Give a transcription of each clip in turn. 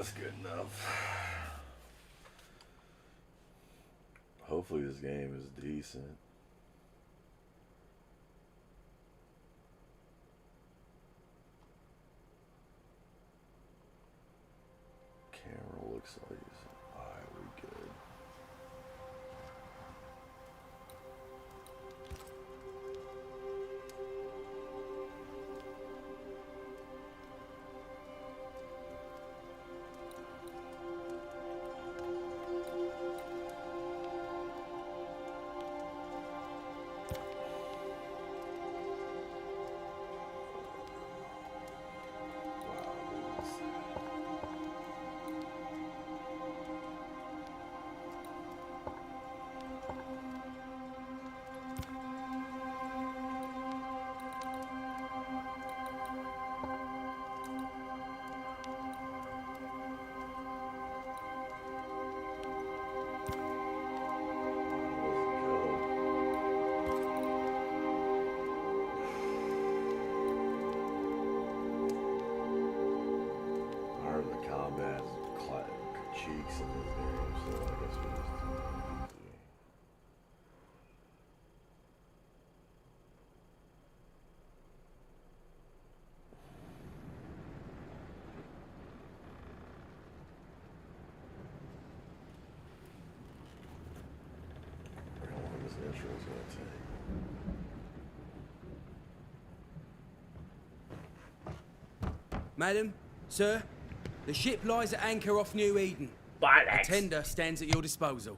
That's good enough. Hopefully this game is decent. Camera looks like it's alright, we good. Cheeks in this game, so I guess we just do that easy. How long this intro is gonna take? Madam, sir, the ship lies at anchor off New Eden. A tender stands at your disposal.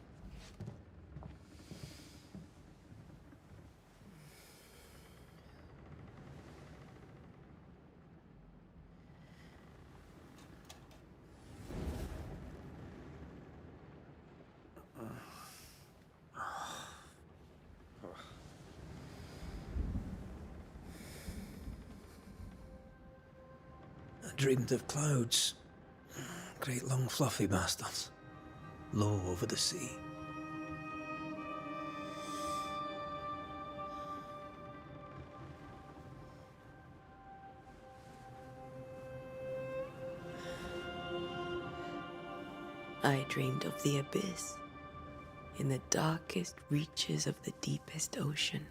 I dreamed of clouds. Great long fluffy bastards. Low over the sea. I dreamed of the abyss, in the darkest reaches of the deepest ocean.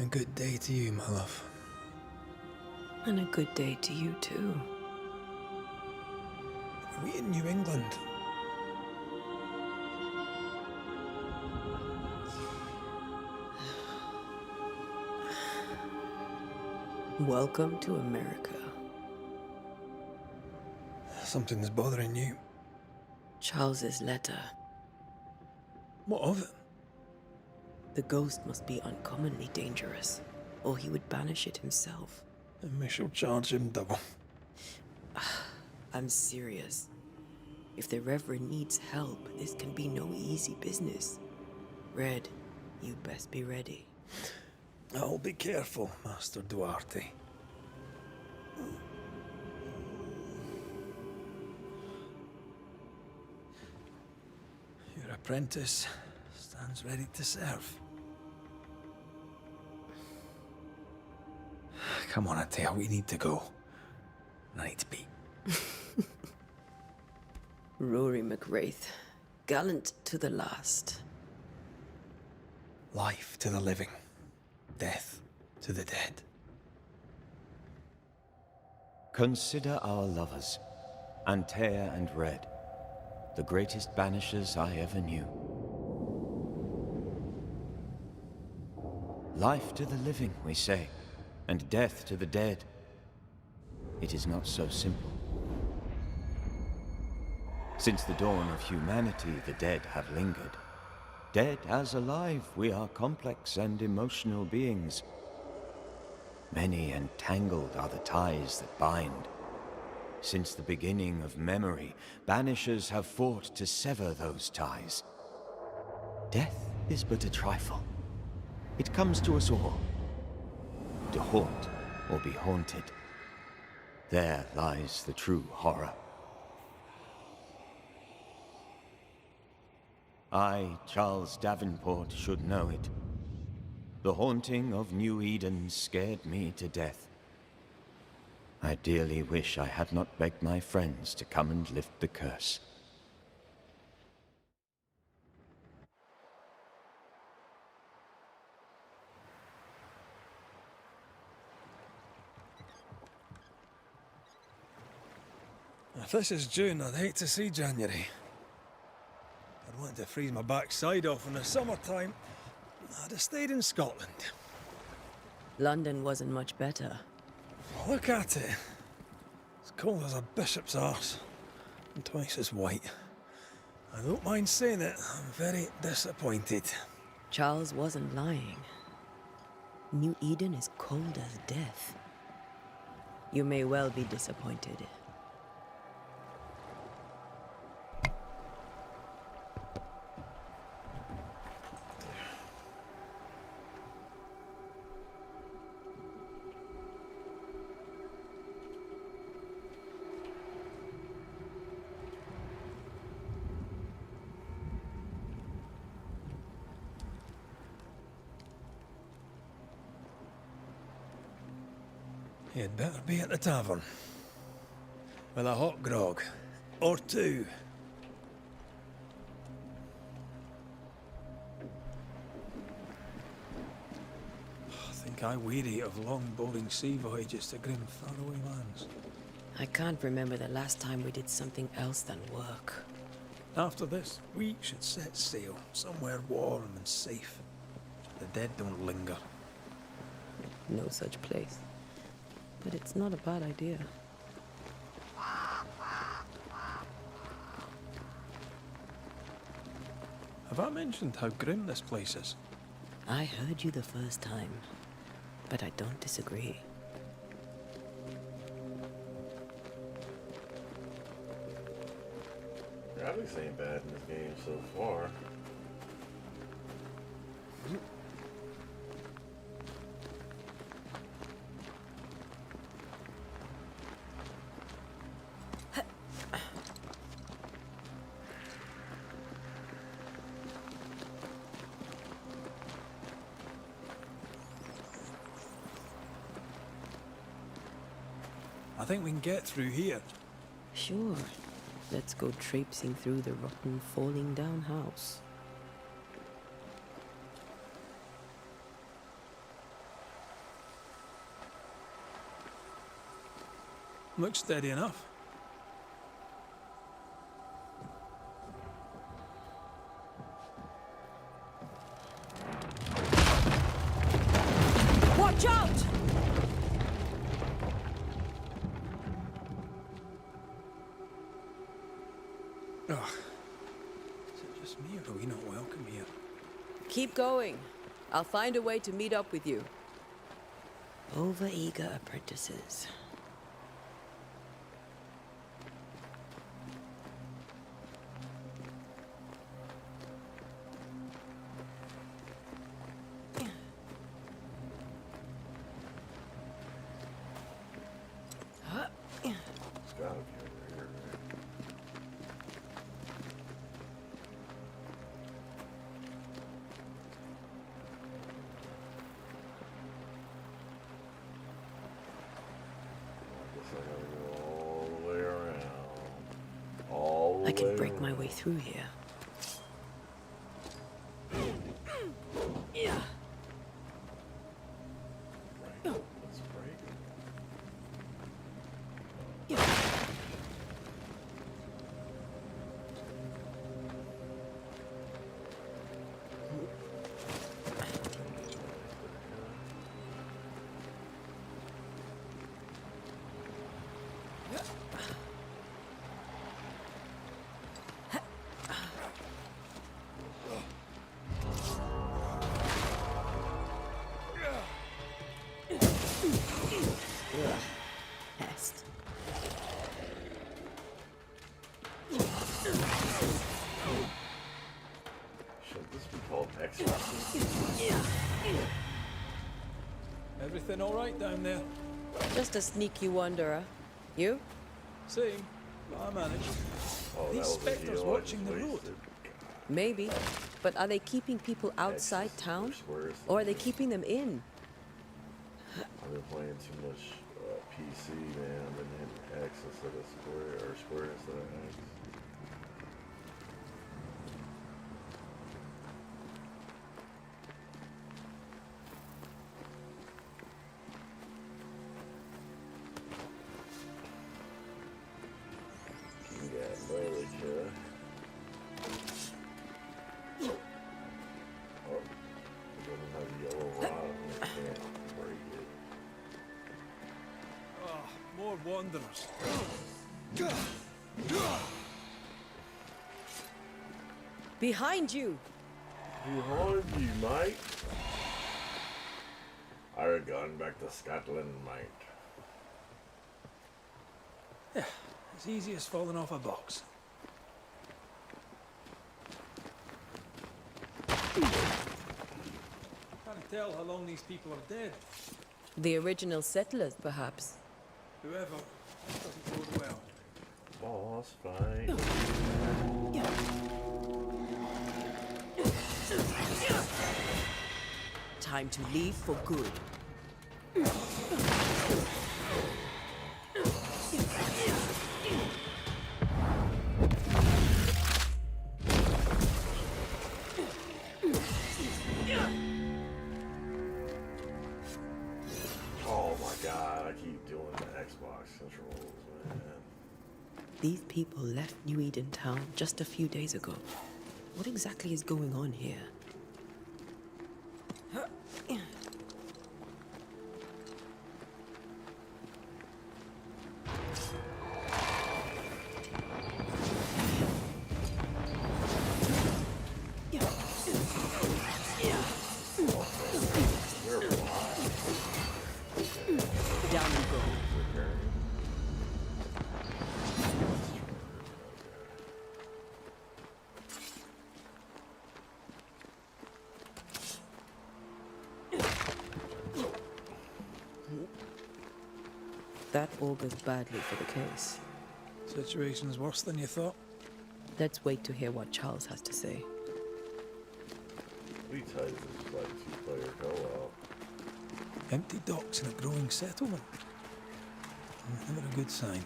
A good day to you, my love. And a good day to you, too. Are we in New England? Welcome to America. Something's bothering you. Charles's letter. What of it? The ghost must be uncommonly dangerous, or he would banish it himself. And we shall charge him double. I'm serious. If the Reverend needs help, this can be no easy business. Red, you best be ready. I'll be careful, Master Duarte. Your apprentice stands ready to serve. Come on, Atea, we need to go. I need to be. Rory McWraith, gallant to the last. Life to the living, death to the dead. Consider our lovers, Antea and Red, the greatest banishers I ever knew. Life to the living, we say, and death to the dead. It is not so simple. Since the dawn of humanity, the dead have lingered. Dead as alive, we are complex and emotional beings. Many and tangled are the ties that bind. Since the beginning of memory, banishers have fought to sever those ties. Death is but a trifle. It comes to us all. To haunt or be haunted. There lies the true horror. I, Charles Davenport, should know it. The haunting of New Eden scared me to death. I dearly wish I had not begged my friends to come and lift the curse. If this is June, I'd hate to see January. I'd want to freeze my backside off in the summertime. I'd have stayed in Scotland. London wasn't much better. Look at it. As cold as a bishop's arse. And twice as white. I don't mind saying it, I'm very disappointed. Charles wasn't lying. New Eden is cold as death. You may well be disappointed. You'd better be at the tavern. With a hot grog. Or two. I think I weary of long, boring sea voyages to grim, faraway lands. I can't remember the last time we did something else than work. After this, we should set sail somewhere warm and safe. The dead don't linger. No such place. But it's not a bad idea. Have I mentioned how grim this place is? I heard you the first time, but I don't disagree. Graphics ain't bad in this game so far. I think we can get through here. Sure. Let's go traipsing through the rotten, falling down house. Looks steady enough. Watch out! Ugh. Is it just me or are we not welcome here? Keep going. I'll find a way to meet up with you. Over-eager apprentices. It's gotta be over here, right? I guess I gotta go all the way around. All the way I can break around. my way through here. Yeah. Right, let's break it. Pest. Should this be called X-Factor? Everything all right down there? Just a sneaky wanderer. You? Same. I managed. Oh, that These was a spectres heal I watching just the road. wasted. God. Maybe. But are they keeping people outside town? Or are they keeping them in? I've been playing too much PC, man. I've been hitting X instead of square, or square instead of X. Yeah, America. Oh, it doesn't have a yellow rod on it. Can't break it. Ah, more wanderers. Behind you! Behind you, mate. I've gone back to Scotland, mate. Yeah, as easy as falling off a box. Can't tell how long these people are dead. The original settlers, perhaps. Whoever, doesn't bode well. Boss fight. Time to leave for good. Oh my god, I keep doing the Xbox controls, man. These people left New Eden town just a few days ago. What exactly is going on here? Down you go. That augurs badly for the case. Situation's worse than you thought. Let's wait to hear what Charles has to say. We tight this like two-player co-op. Empty docks in a growing settlement. Never a good sign.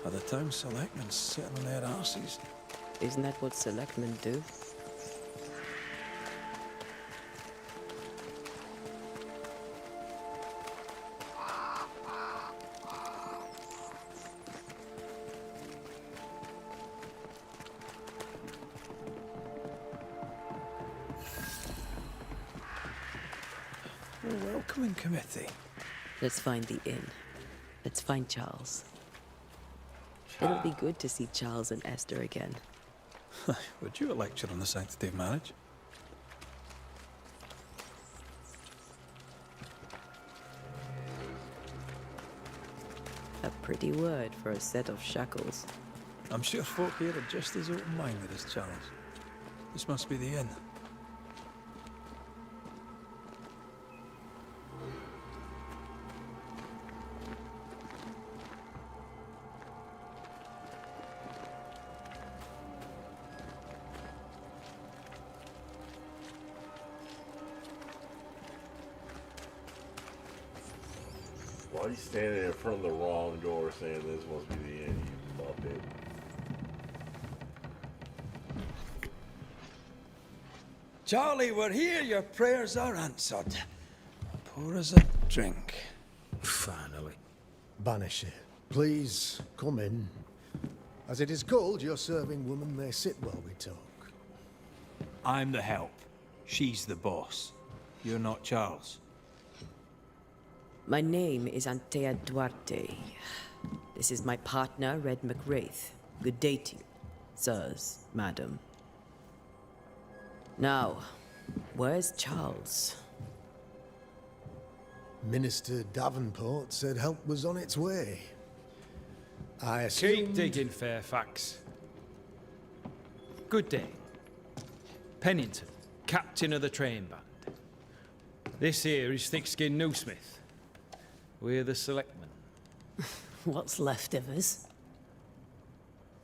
Are the town selectmen sitting on their arses? Isn't that what selectmen do? A welcoming committee. Let's find the inn. Let's find Charles. It'll be good to see Charles and Esther again. Would you a lecture on the sanctity of marriage? A pretty word for a set of shackles. I'm sure folk here are just as open-minded as Charles. This must be the inn. Why are you standing in front of the wrong door saying this must be the end, you muppet? Charlie, we're here. Your prayers are answered. Pour us a drink. Finally. Banisher, please come in. As it is called, your serving woman may sit while we talk. I'm the help. She's the boss. You're not Charles. My name is Antea Duarte. This is my partner, Red McWraith. Good day to you, sirs, madam. Now, where's Charles? Minister Davenport said help was on its way. I assumed... Keep digging, Fairfax. Good day. Pennington, captain of the train band. This here is Thick-Skinned Newsmith. We're the selectmen. What's left of us?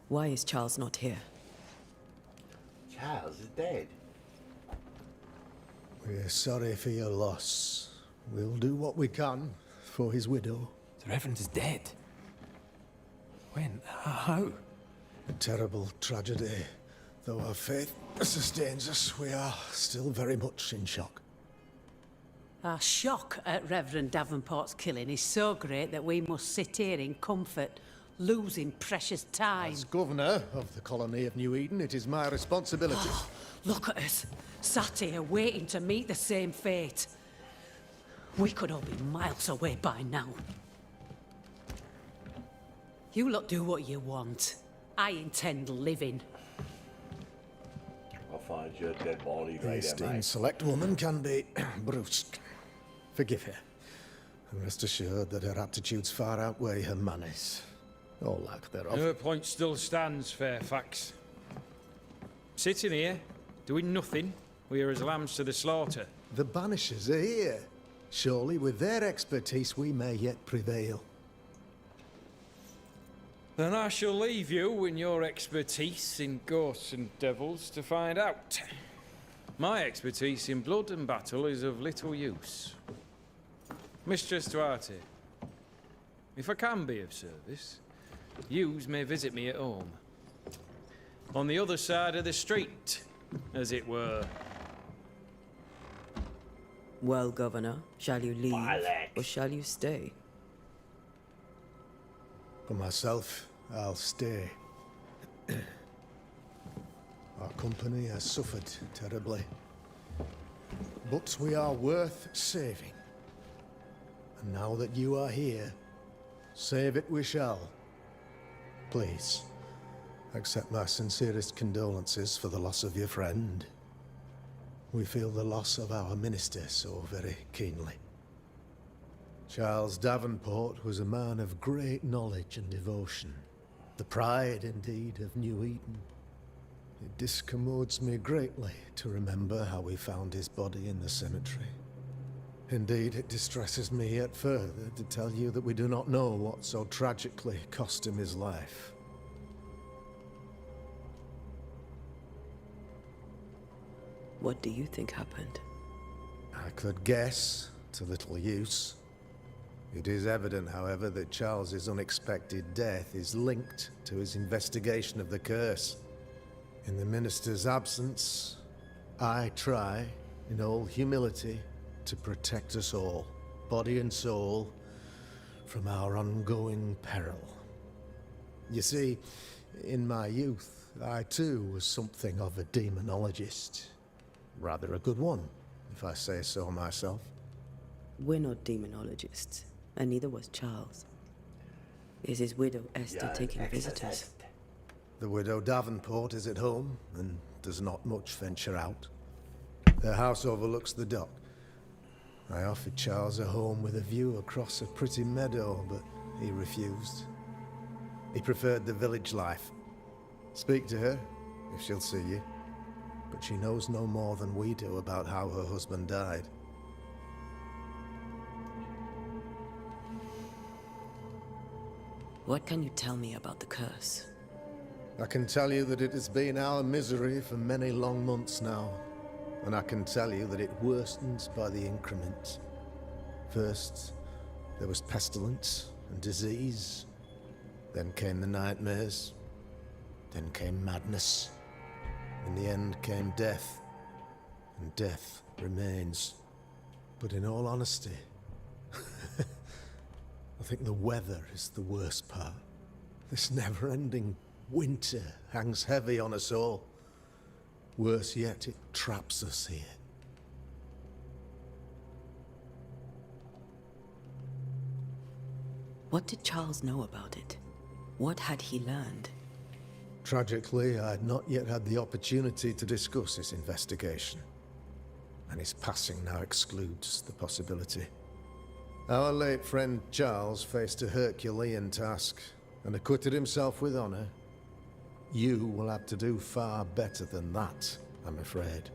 Why is Charles not here? Charles is dead. We're sorry for your loss. We'll do what we can for his widow. The Reverend is dead. When? How? A terrible tragedy. Though our faith sustains us, we are still very much in shock. Our shock at Reverend Davenport's killing is so great that we must sit here in comfort, losing precious time. As governor of the colony of New Eden, it is my responsibility. Look at us, sat here waiting to meet the same fate. We could all be miles away by now. You lot do what you want. I intend living. I'll find you a dead body The later, esteemed mate. select woman can be brusque. Forgive her. And rest assured that her aptitudes far outweigh her manners. Or lack thereof. Her point still stands, Fairfax. Sitting here, doing nothing, we are as lambs to the slaughter. The Banishers are here. Surely with their expertise we may yet prevail. Then I shall leave you and your expertise in ghosts and devils to find out. My expertise in blood and battle is of little use. Mistress Duarte, if I can be of service, yous may visit me at home. On the other side of the street, as it were. Well, Governor, shall you leave or shall you stay? For myself, I'll stay. Our company has suffered terribly. But we are worth saving. And now that you are here, save it we shall. Please, accept my sincerest condolences for the loss of your friend. We feel the loss of our minister so very keenly. Charles Davenport was a man of great knowledge and devotion. The pride, indeed, of New Eden. It discommodes me greatly to remember how we found his body in the cemetery. Indeed, it distresses me yet further to tell you that we do not know what so tragically cost him his life. What do you think happened? I could guess, to little use. It is evident, however, that Charles's unexpected death is linked to his investigation of the curse. In the minister's absence, I try, in all humility, to protect us all, body and soul, from our ongoing peril. You see, in my youth, I too was something of a demonologist. Rather a good one, if I say so myself. We're not demonologists, and neither was Charles. Is his widow Esther taking visitors? The widow Davenport is at home, and does not much venture out. Their house overlooks the dock. I offered Charles a home with a view across a pretty meadow, but he refused. He preferred the village life. Speak to her, if she'll see you. But she knows no more than we do about how her husband died. What can you tell me about the curse? I can tell you that it has been our misery for many long months now. And I can tell you that it worsens by the increment. First, there was pestilence and disease. Then came the nightmares. Then came madness. In the end came death. And death remains. But in all honesty, I think the weather is the worst part. This never-ending winter hangs heavy on us all. Worse yet, it traps us here. What did Charles know about it? What had he learned? Tragically, I had not yet had the opportunity to discuss his investigation. And his passing now excludes the possibility. Our late friend Charles faced a Herculean task and acquitted himself with honor. You will have to do far better than that, I'm afraid.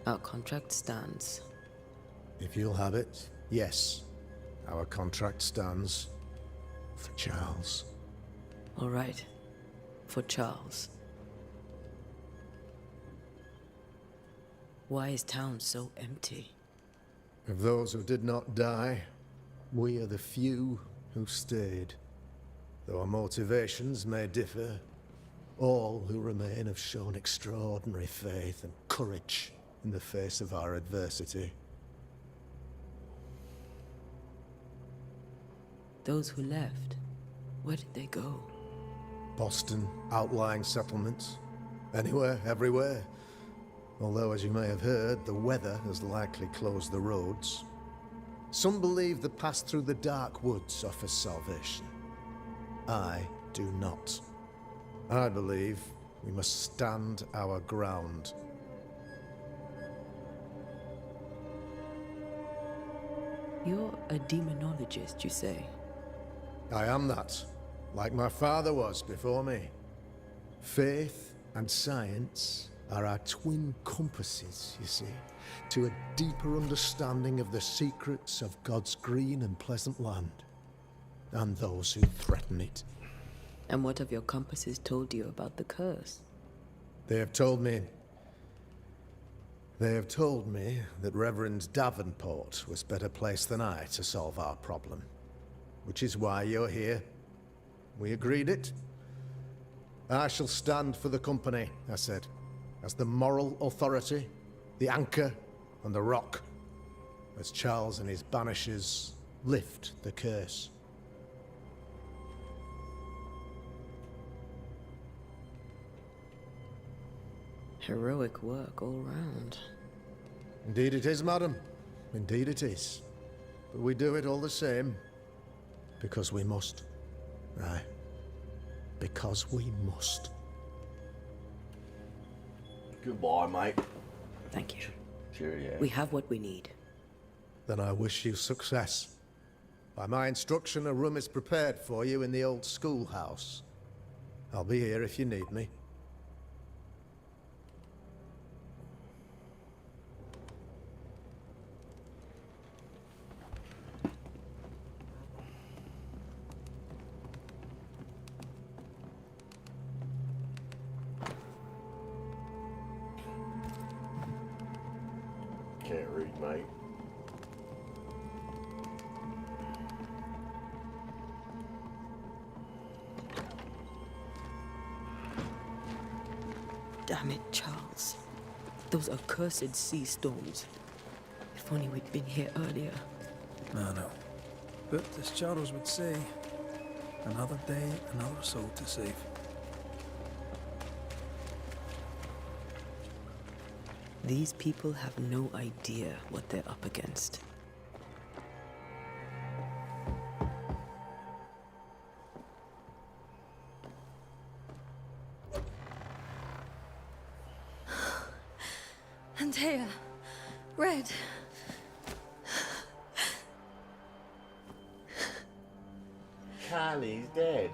Our contract stands. If you'll have it, yes. Our contract stands for Charles. All right. For Charles. Why is town so empty? Of those who did not die, we are the few who stayed. Though our motivations may differ, all who remain have shown extraordinary faith and courage in the face of our adversity. Those who left, where did they go? Boston, outlying settlements. Anywhere, everywhere. Although, as you may have heard, the weather has likely closed the roads. Some believe the path through the dark woods offers salvation. I do not. I believe we must stand our ground. You're a demonologist, you say? I am that, like my father was before me. Faith and science are our twin compasses, you see, to a deeper understanding of the secrets of God's green and pleasant land, and those who threaten it. And what have your compasses told you about the curse? They have told me that Reverend Davenport was better placed than I to solve our problem. Which is why you're here. We agreed it. I shall stand for the company, I said, as the moral authority, the anchor, and the rock, as Charles and his Banishers lift the curse. Heroic work all round. Indeed it is, madam. Indeed it is. But we do it all the same. Because we must. Aye. Because we must. Goodbye, mate. Thank you. Cheerio. We have what we need. Then I wish you success. By my instruction, a room is prepared for you in the old schoolhouse. I'll be here if you need me. Can't read, mate. Damn it, Charles. Those accursed sea storms. If only we'd been here earlier. I know. But as Charles would say, another day, another soul to save. These people have no idea what they're up against. Antea, Red. Kylie's dead.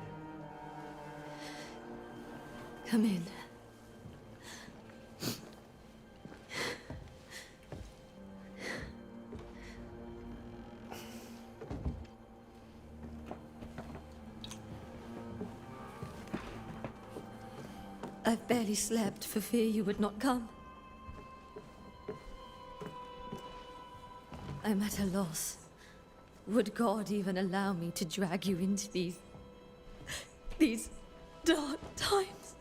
Come in. I've barely slept for fear you would not come. I'm at a loss. Would God even allow me to drag you into these dark times?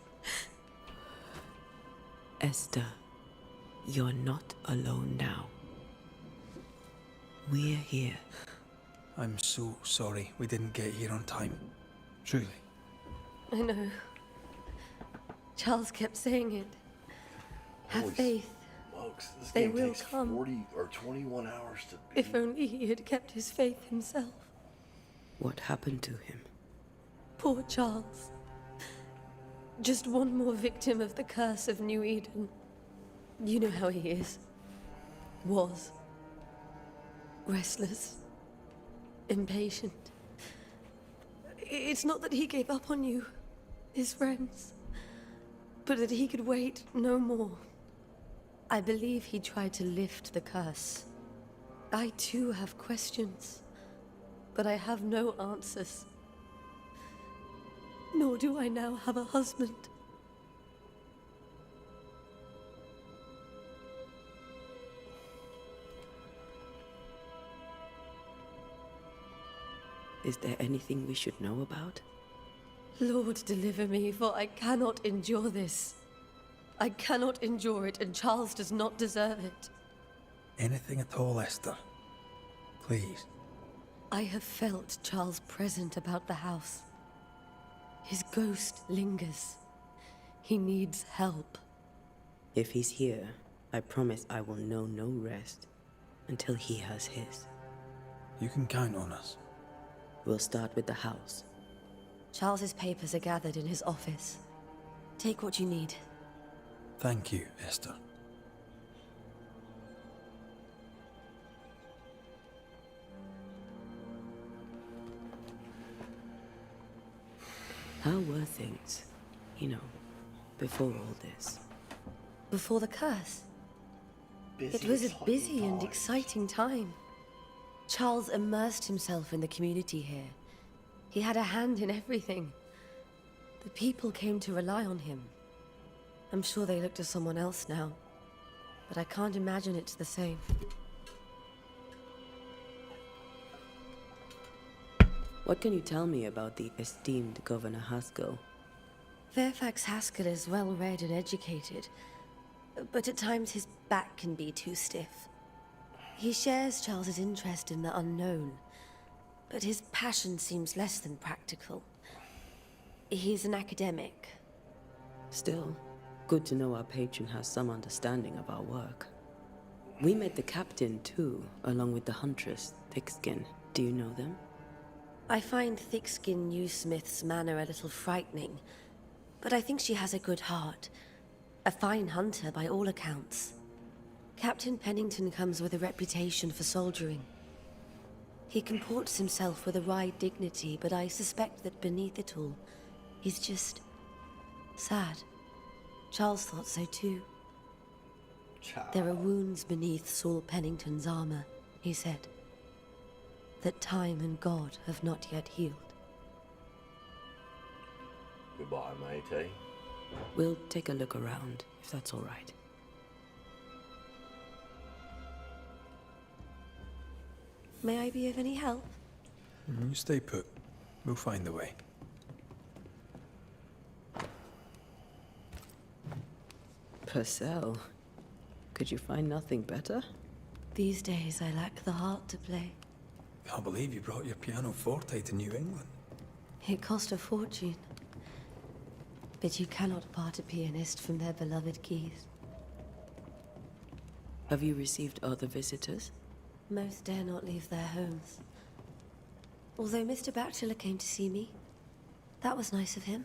Esther, you're not alone now. We're here. I'm so sorry we didn't get here on time. Truly. I know. Charles kept saying it. Have Holy faith. Smokes, this They game will takes come. 40 or 21 hours to beat. If only he had kept his faith himself. What happened to him? Poor Charles. Just one more victim of the curse of New Eden. You know how he is. Was. Restless. Impatient. It's not that he gave up on you, his friends, but that he could wait no more. I believe he tried to lift the curse. I too have questions, but I have no answers. Nor do I now have a husband. Is there anything we should know about? Lord, deliver me, for I cannot endure this. I cannot endure it, and Charles does not deserve it. Anything at all, Esther. Please. I have felt Charles present about the house. His ghost lingers. He needs help. If he's here, I promise I will know no rest until he has his. You can count on us. We'll start with the house. Charles's papers are gathered in his office. Take what you need. Thank you, Esther. How were things, before all this? Before the curse? It was a busy and exciting time. Charles immersed himself in the community here. He had a hand in everything. The people came to rely on him. I'm sure they look to someone else now, but I can't imagine it's the same. What can you tell me about the esteemed Governor Haskell? Fairfax Haskell is well-read and educated, but at times his back can be too stiff. He shares Charles's interest in the unknown, but his passion seems less than practical. He's an academic. Still, good to know our patron has some understanding of our work. We met the captain too, along with the huntress, Thickskin. Do you know them? I find Thickskin Newsmith's manner a little frightening, but I think she has a good heart. A fine hunter by all accounts. Captain Pennington comes with a reputation for soldiering. He comports himself with a wry dignity, but I suspect that beneath it all, he's just sad. Charles thought so too. There are wounds beneath Saul Pennington's armor, he said, that time and God have not yet healed. Goodbye, matey. We'll take a look around, if that's all right. May I be of any help? You stay put. We'll find the way. Purcell, could you find nothing better? These days I lack the heart to play. Can't believe you brought your pianoforte to New England. It cost a fortune. But you cannot part a pianist from their beloved keys. Have you received other visitors? Most dare not leave their homes. Although Mr. Bachelor came to see me. That was nice of him.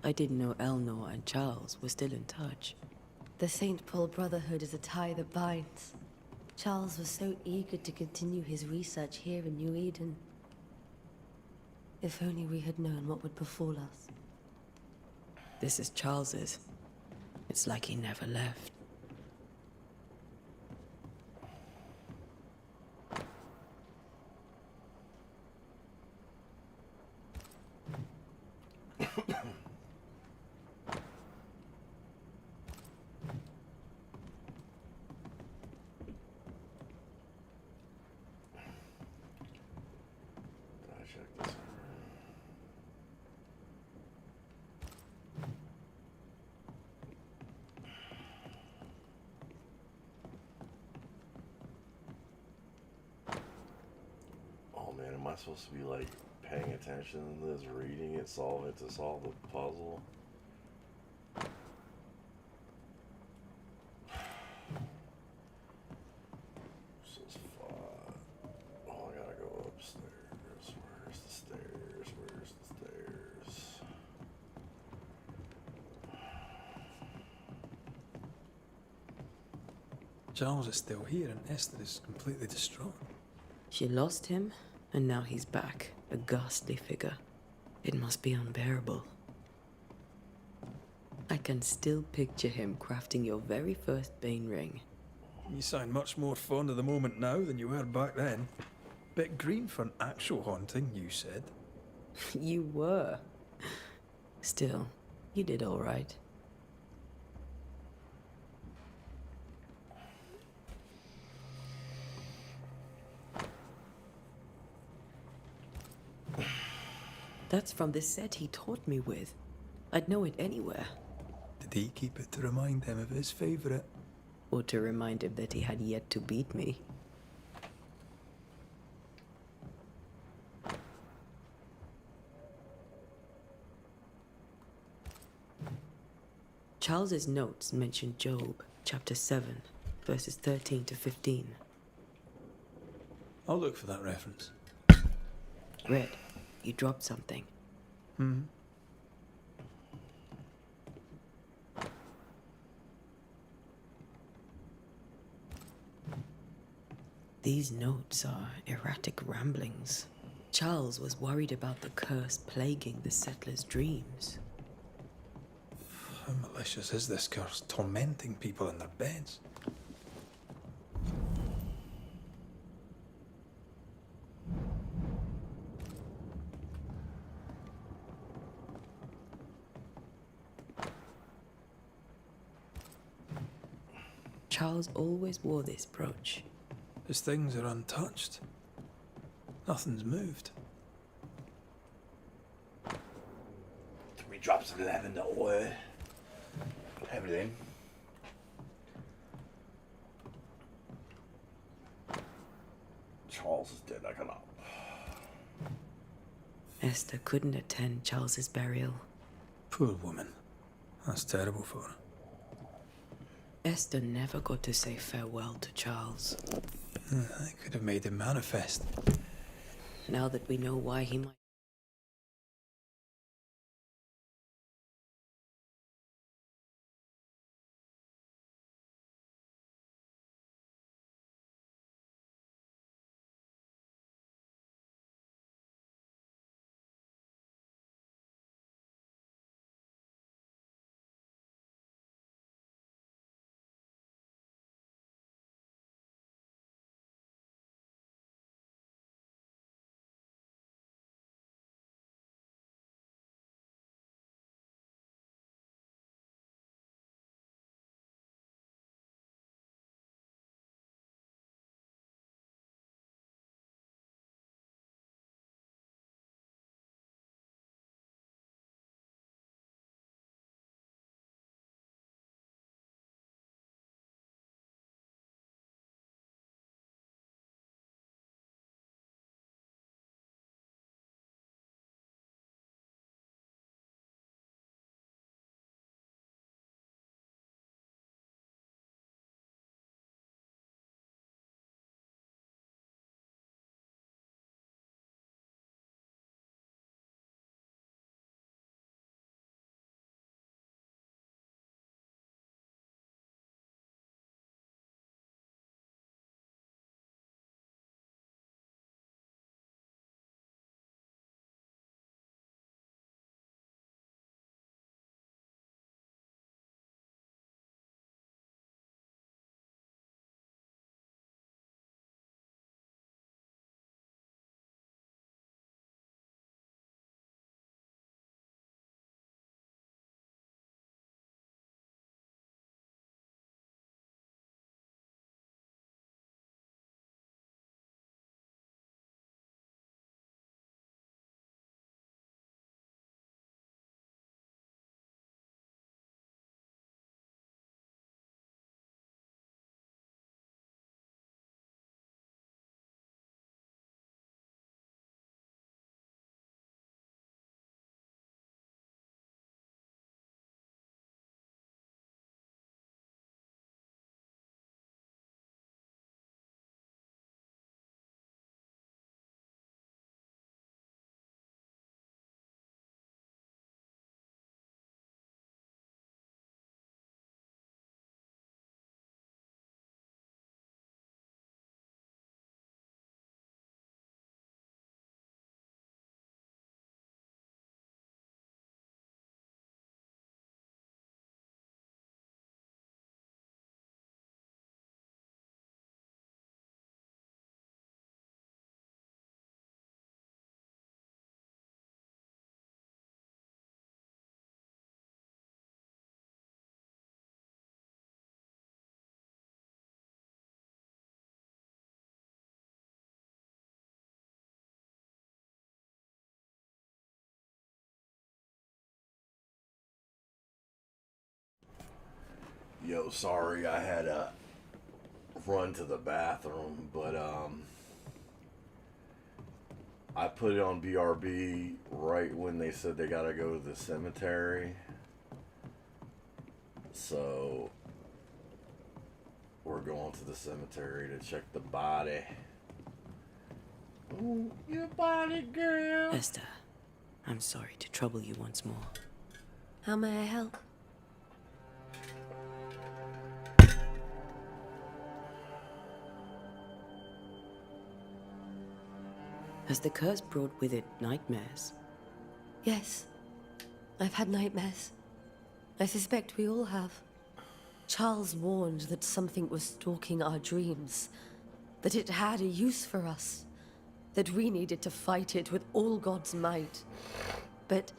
I didn't know Eleanor and Charles were still in touch. The St. Paul Brotherhood is a tie that binds. Charles was so eager to continue his research here in New Eden. If only we had known what would befall us. This is Charles's. It's like he never left. Am I supposed to be like paying attention to this, reading it, solving it to solve the puzzle? This is fun. Oh, I gotta go upstairs. Where's the stairs? Where's the stairs? Charles is still here and Esther is completely distraught. She lost him, and now he's back, a ghastly figure. It must be unbearable. I can still picture him crafting your very first Bane ring. You sound much more fond of the moment now than you were back then. Bit green for an actual haunting, you said. You were. Still, you did all right. That's from the set he taught me with. I'd know it anywhere. Did he keep it to remind him of his favourite? Or to remind him that he had yet to beat me. Charles's notes mention Job, chapter 7, verses 13 to 15. I'll look for that reference. Red, you dropped something. These notes are erratic ramblings. Charles was worried about the curse plaguing the settlers' dreams. How malicious is this curse, tormenting people in their beds? Charles always wore this brooch. His things are untouched. Nothing's moved. We dropped some of that in the oil. Everything. Charles is dead, I cannot. Esther couldn't attend Charles's burial. Poor woman. That's terrible for her. Esther never got to say farewell to Charles. I could have made him manifest. Now that we know why he might Yo, sorry, I had to run to the bathroom, but I put it on BRB right when they said they gotta go to the cemetery. So we're going to the cemetery to check the body. Ooh, your body, girl. Esther, I'm sorry to trouble you once more. How may I help? Has the curse brought with it nightmares? Yes. I've had nightmares. I suspect we all have. Charles warned that something was stalking our dreams, that it had a use for us, that we needed to fight it with all God's might. But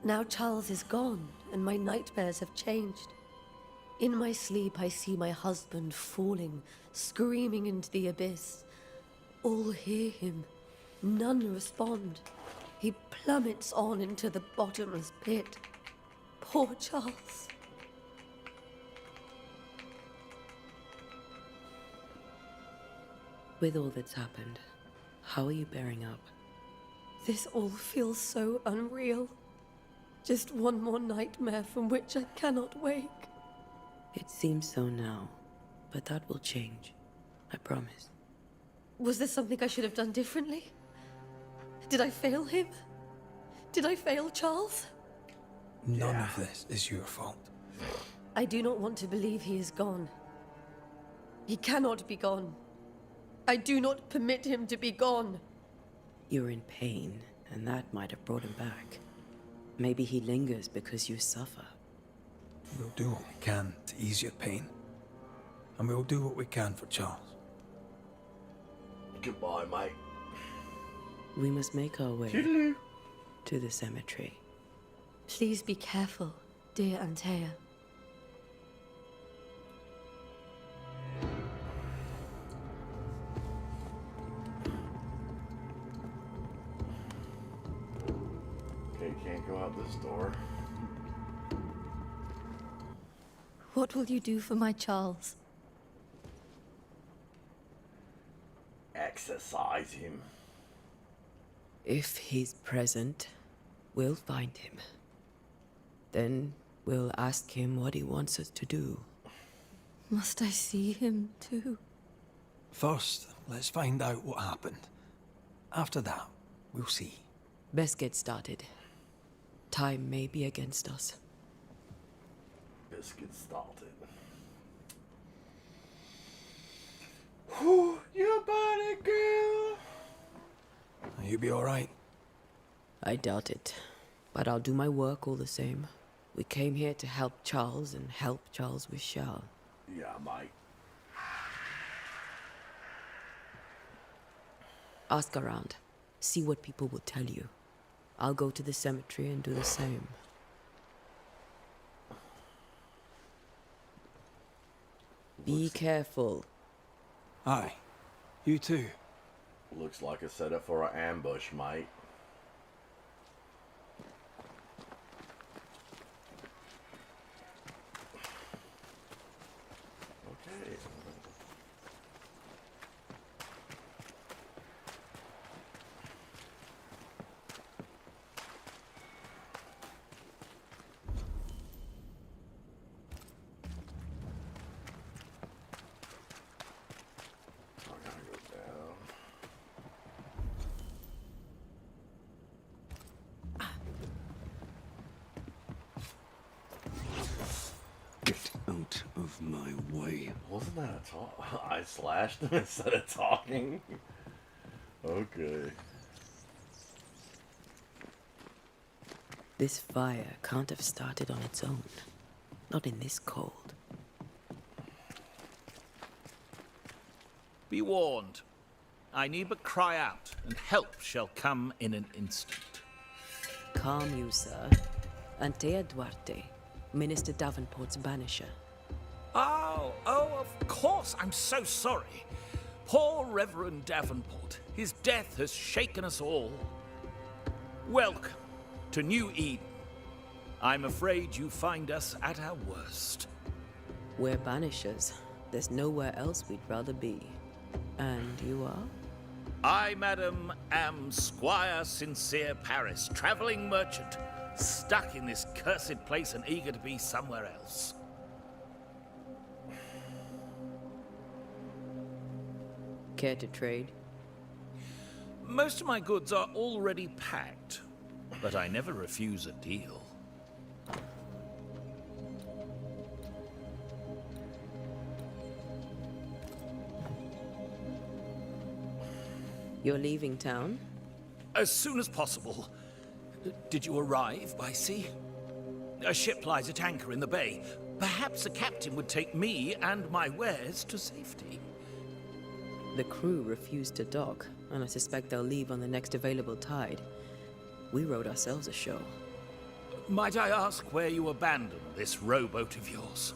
now Charles is gone, and my nightmares have changed. In my sleep, I see my husband falling, screaming into the abyss. All hear him. None respond. He plummets on into the bottomless pit. Poor Charles. With all that's happened, how are you bearing up? This all feels so unreal. Just one more nightmare from which I cannot wake. It seems so now, but that will change. I promise. Was there something I should have done differently? Did I fail him? Did I fail Charles? None of this is your fault. I do not want to believe he is gone. He cannot be gone. I do not permit him to be gone. You're in pain, and that might have brought him back. Maybe he lingers because you suffer. We'll do what we can to ease your pain. And we'll do what we can for Charles. Goodbye, mate. We must make our way Toodaloo. to the cemetery. Please be careful, dear Antea. Okay, can't go out this door. What will you do for my Charles? Exercise him. If he's present, we'll find him. Then we'll ask him what he wants us to do. Must I see him too? First, let's find out what happened. After that, we'll see. Best get started. Time may be against us. Let's get started. Whew, your body, girl. You be alright? I doubt it, but I'll do my work all the same. We came here to help Charles, and help Charles we shall. Yeah, mate. Ask around. See what people will tell you. I'll go to the cemetery and do the same. Be careful. Aye. You too. Looks like a setup for an ambush, mate. Okay. I gotta go down. Get out of my way. Wasn't that a talk? I slashed him instead of talking. Okay. This fire can't have started on its own. Not in this cold. Be warned. I need but cry out, and help shall come in an instant. Calm you, sir. Antea Duarte, Minister Davenport's banisher. Oh, of course. I'm so sorry. Poor Reverend Davenport. His death has shaken us all. Welcome to New Eden. I'm afraid you find us at our worst. We're Banishers. There's nowhere else we'd rather be. And you are? I, madam, am Squire Sincere Paris, travelling merchant, stuck in this cursed place and eager to be somewhere else. Care to trade? Most of my goods are already packed, but I never refuse a deal. You're leaving town? As soon as possible. Did you arrive by sea? A ship lies at anchor in the bay. Perhaps a captain would take me and my wares to safety. The crew refused to dock, and I suspect they'll leave on the next available tide. We rode ourselves ashore. Might I ask where you abandoned this rowboat of yours?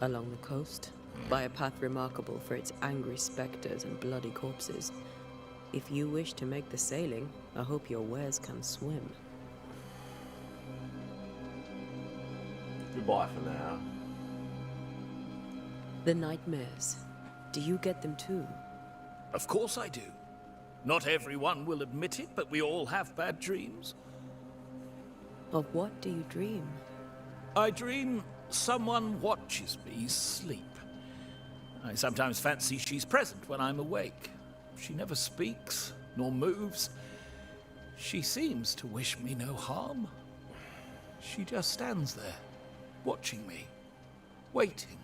Along the coast, by a path remarkable for its angry specters and bloody corpses. If you wish to make the sailing, I hope your wares can swim. Goodbye for now. The nightmares. Do you get them too? Of course I do. Not everyone will admit it, but we all have bad dreams. Of what do you dream? I dream someone watches me sleep. I sometimes fancy she's present when I'm awake. She never speaks, nor moves. She seems to wish me no harm. She just stands there, watching me, waiting,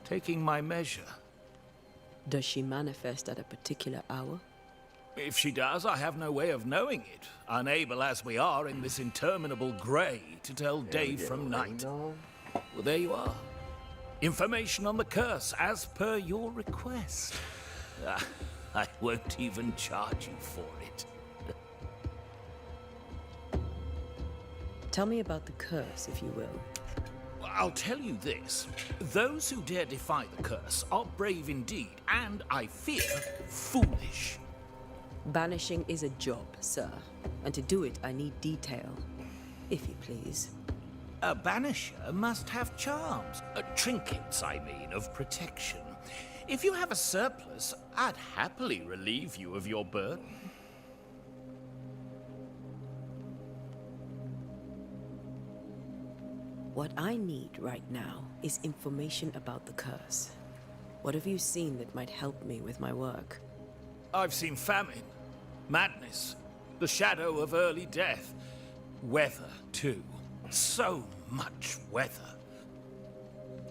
taking my measure. Does she manifest at a particular hour? If she does, I have no way of knowing it, unable as we are in this interminable grey to tell day from night. Well, there you are. Information on the curse, as per your request. I won't even charge you for it. Tell me about the curse, if you will. I'll tell you this. Those who dare defy the curse are brave indeed, and, I fear, foolish. Banishing is a job, sir. And to do it, I need detail. If you please. A banisher must have charms. Trinkets, I mean, of protection. If you have a surplus, I'd happily relieve you of your burden. What I need right now is information about the curse. What have you seen that might help me with my work? I've seen famine, madness, the shadow of early death. Weather, too. So much weather.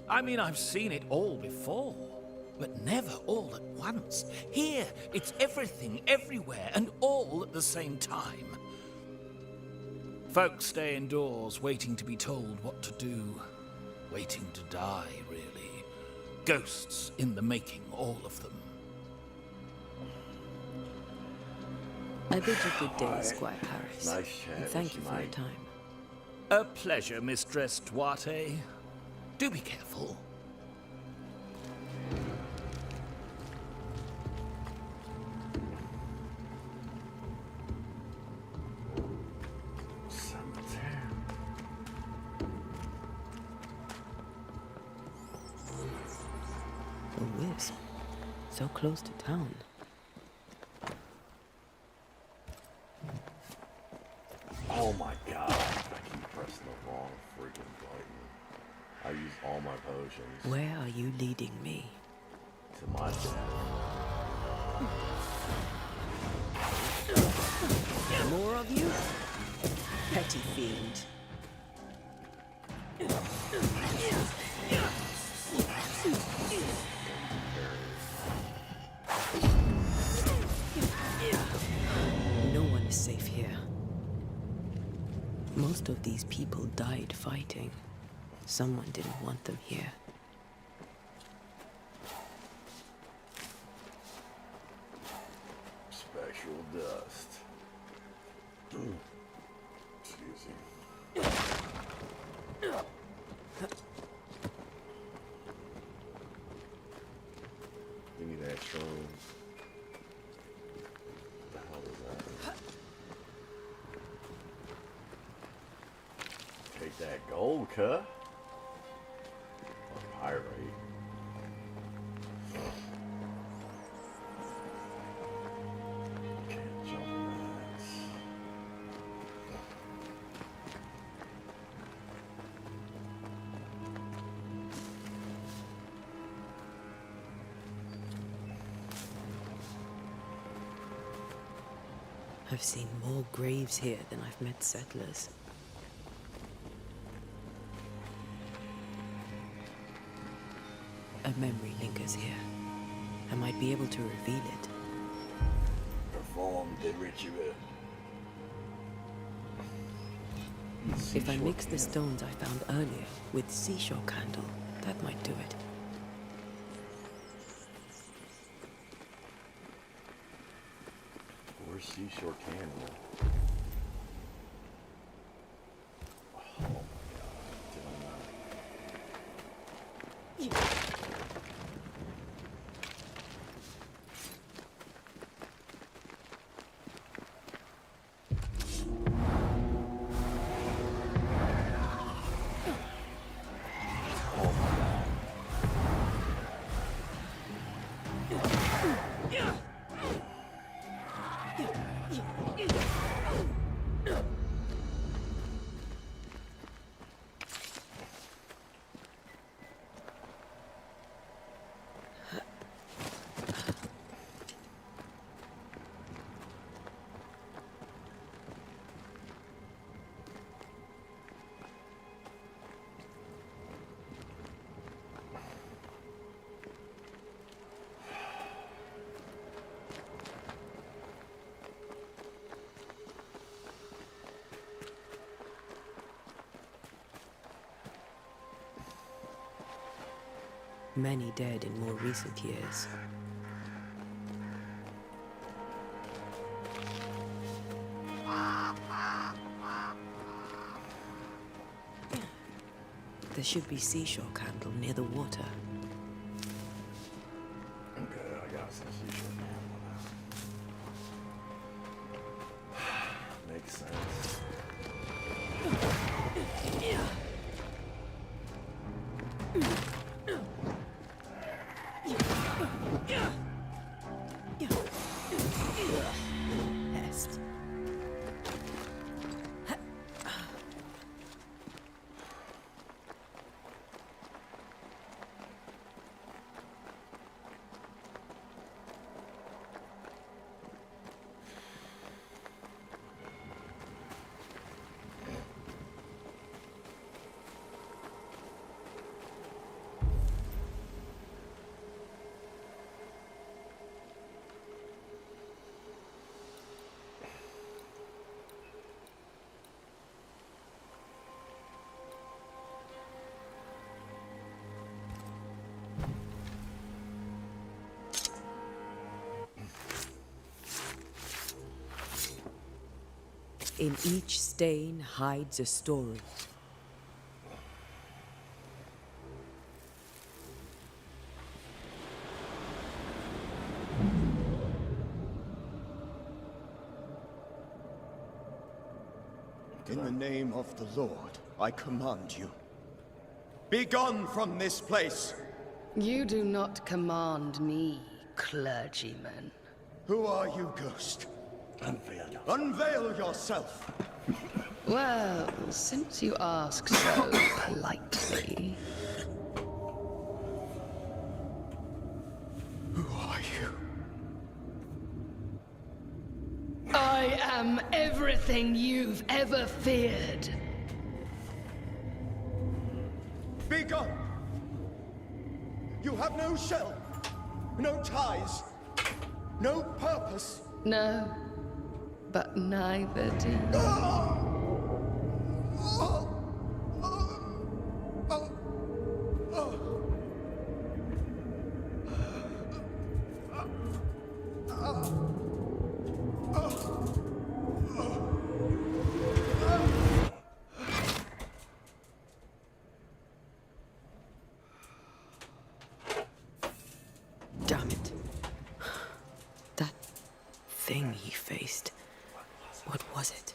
I mean, I've seen it all before, but never all at once. Here, it's everything, everywhere, and all at the same time. Folks stay indoors, waiting to be told what to do. Waiting to die, really. Ghosts in the making, all of them. I bid you good day, Squire Paris. Nice chat. And thank you for your time. A pleasure, Mistress Duarte. Do be careful. A wisp. So close to town. Oh my god, I keep pressing the wrong freaking button. I use all my potions. Where are you leading me? To my death. More of you? Petty fiend. No one is safe here. Most of these people died fighting. Someone didn't want them here. Spectral dust. Excuse me. You need extra room. What the hell is that? Take that gold, cuh. I've seen more graves here than I've met settlers. A memory lingers here. I might be able to reveal it. Perform the ritual. If I mix the stones I found earlier with seashore candle, that might do it. Where's seashore candle? Oh my god, did I not? Many dead in more recent years. There should be seashore candle near the water. Okay, I got some seashore candle now. Makes sense. Pest. In each stain hides a story. In the name of the Lord, I command you. Be gone from this place! You do not command me, clergyman. Who are you, ghost? Unveil yourself! Well, since you ask so politely... Who are you? I am everything you've ever feared. Be gone! You have no shell, no ties, no purpose. No, but neither do you. Damn it. That thing he faced. What was it?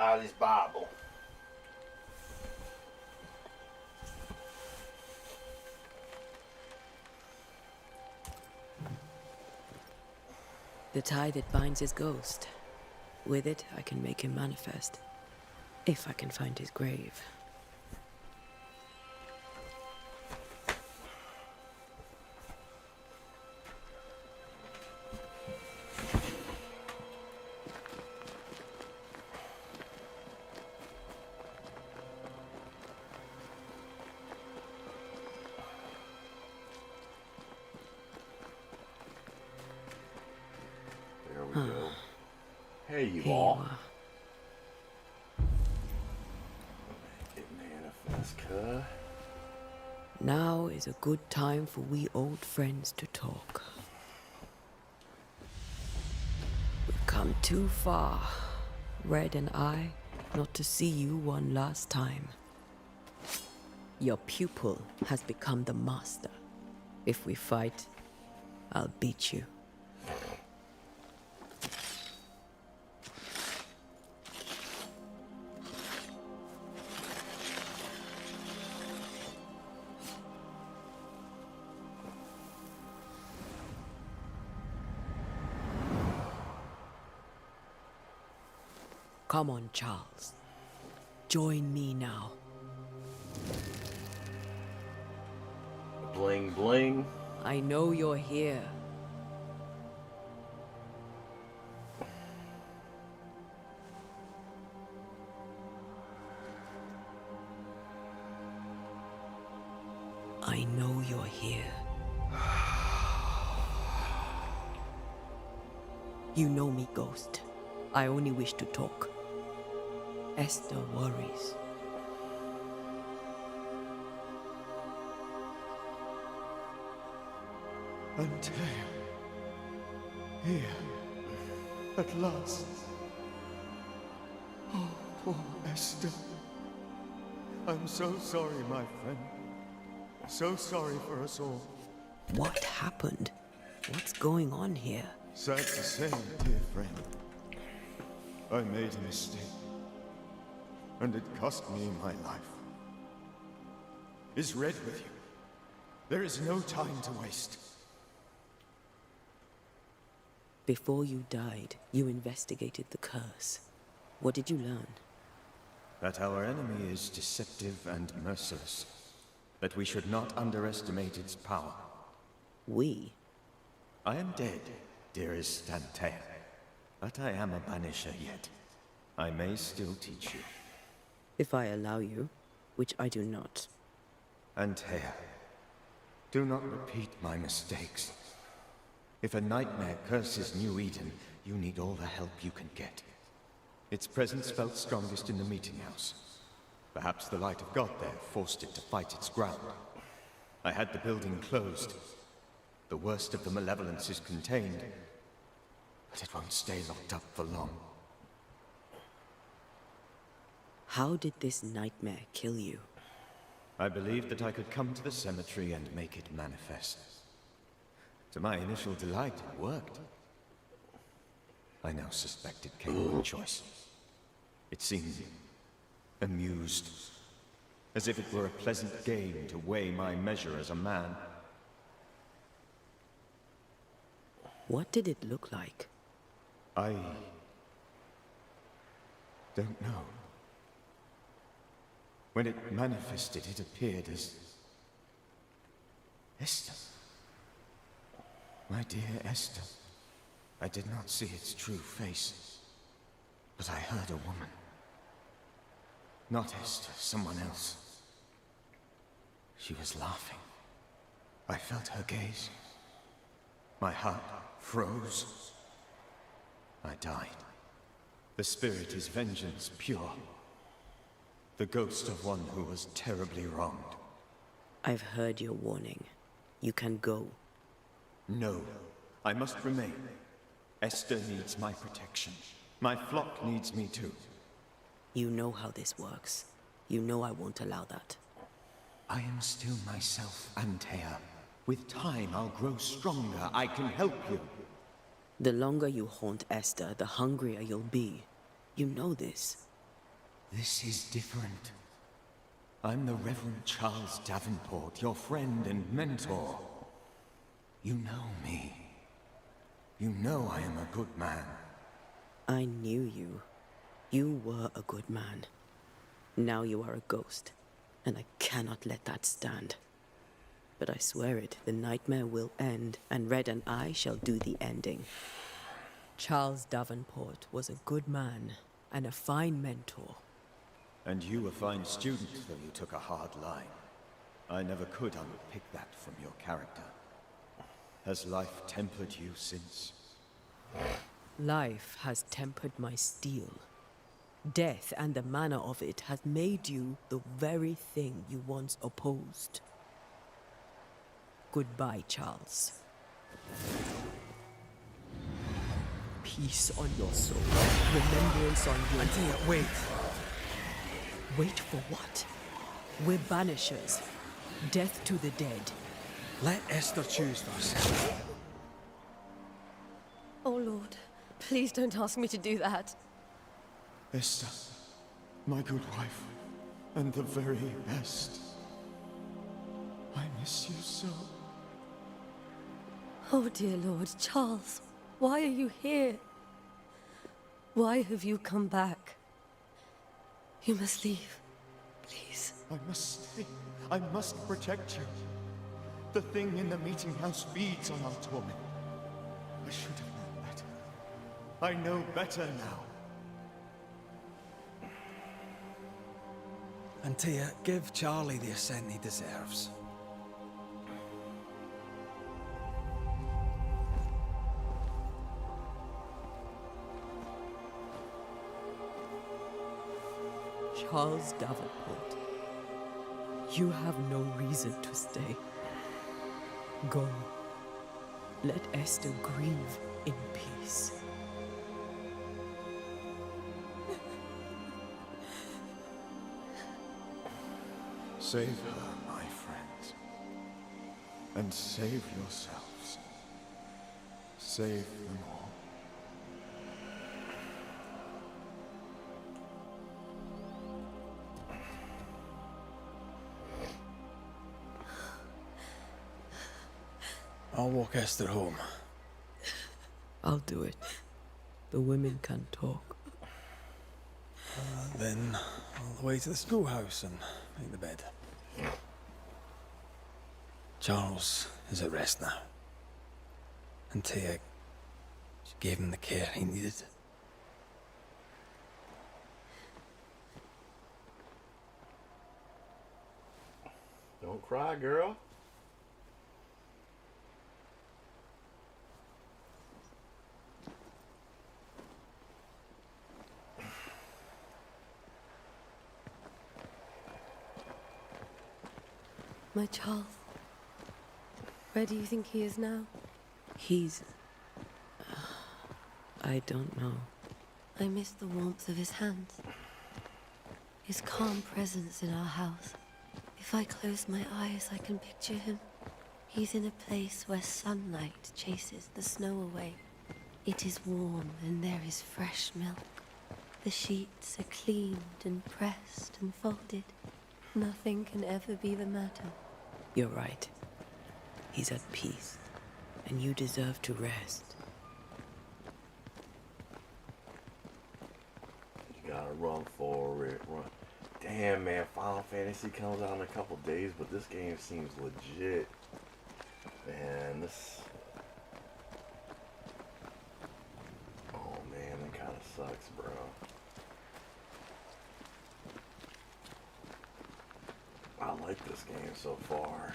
side of this Bible. The tie that binds his ghost. With it, I can make him manifest. If I can find his grave. There we go. Here you Here are. you are. It manifests, cuh. Now is a good time for we old friends to talk. We've come too far, Red and I, not to see you one last time. Your pupil has become the master. If we fight, I'll beat you. Come on, Charles. Join me now. Bling bling. I know you're here. I know you're here. You know me, Ghost. I only wish to talk. Esther worries. Antea. Here. At last. Oh, poor Esther. I'm so sorry, my friend. So sorry for us all. What happened? What's going on here? Sad to say, dear friend, I made a mistake. And it cost me my life. Is Red with you? There is no time to waste. Before you died, you investigated the curse. What did you learn? That our enemy is deceptive and merciless. That we should not underestimate its power. We? I am dead, dearest Antea. But I am a Banisher yet. I may still teach you. If I allow you, which I do not. Antea, do not repeat my mistakes. If a nightmare curses New Eden, you need all the help you can get. Its presence felt strongest in the meeting house. Perhaps the light of God there forced it to fight its ground. I had the building closed. The worst of the malevolence is contained, but it won't stay locked up for long. How did this nightmare kill you? I believed that I could come to the cemetery and make it manifest. To my initial delight, it worked. I now suspect it came by choice. It seemed amused, as if it were a pleasant game to weigh my measure as a man. What did it look like? I don't know. When it manifested, it appeared as Esther. My dear Esther. I did not see its true face, but I heard a woman. Not Esther, someone else. She was laughing. I felt her gaze. My heart froze. I died. The spirit is vengeance pure. The ghost of one who was terribly wronged. I've heard your warning. You can go. No, I must remain. Esther needs my protection. My flock needs me too. You know how this works. You know I won't allow that. I am still myself, Antea. With time, I'll grow stronger. I can help you. The longer you haunt Esther, the hungrier you'll be. You know this. This is different. I'm the Reverend Charles Davenport, your friend and mentor. You know me. You know I am a good man. I knew you. You were a good man. Now you are a ghost, and I cannot let that stand. But I swear it, the nightmare will end, and Red and I shall do the ending. Charles Davenport was a good man and a fine mentor. And you a fine student, though you took a hard line. I never could unpick that from your character. Has life tempered you since? Life has tempered my steel. Death and the manner of it has made you the very thing you once opposed. Goodbye, Charles. Peace on your soul. Remembrance on your... Antea, wait. Wait for what? We're banishers. Death to the dead. Let Esther choose for herself. Oh, Lord. Please don't ask me to do that. Esther, my good wife, and the very best. I miss you so. Oh, dear Lord. Charles, why are you here? Why have you come back? You must leave. Please. I must stay. I must protect you. The thing in the meeting house feeds on our torment. I should have known better. I know better now. Antea, give Charlie the ascent he deserves. Charles Davenport, you have no reason to stay. Go. Let Esther grieve in peace. Save her, my friends. And save yourselves. Save them all. I'll walk Esther home. I'll do it. The women can talk. Then all the way to the schoolhouse and make the bed. Charles is at rest now. Antea, she gave him the care he needed. Don't cry, girl. My Charles. Where do you think he is now? He's... I don't know. I miss the warmth of his hands. His calm presence in our house. If I close my eyes, I can picture him. He's in a place where sunlight chases the snow away. It is warm and there is fresh milk. The sheets are cleaned and pressed and folded. Nothing can ever be the matter. You're right. He's at peace, and you deserve to rest. You gotta run for it. Run. Damn, man. Final Fantasy comes out in a couple days, but this game seems legit. Man, this... Oh, man, that kind of sucks, bro. I like this game so far.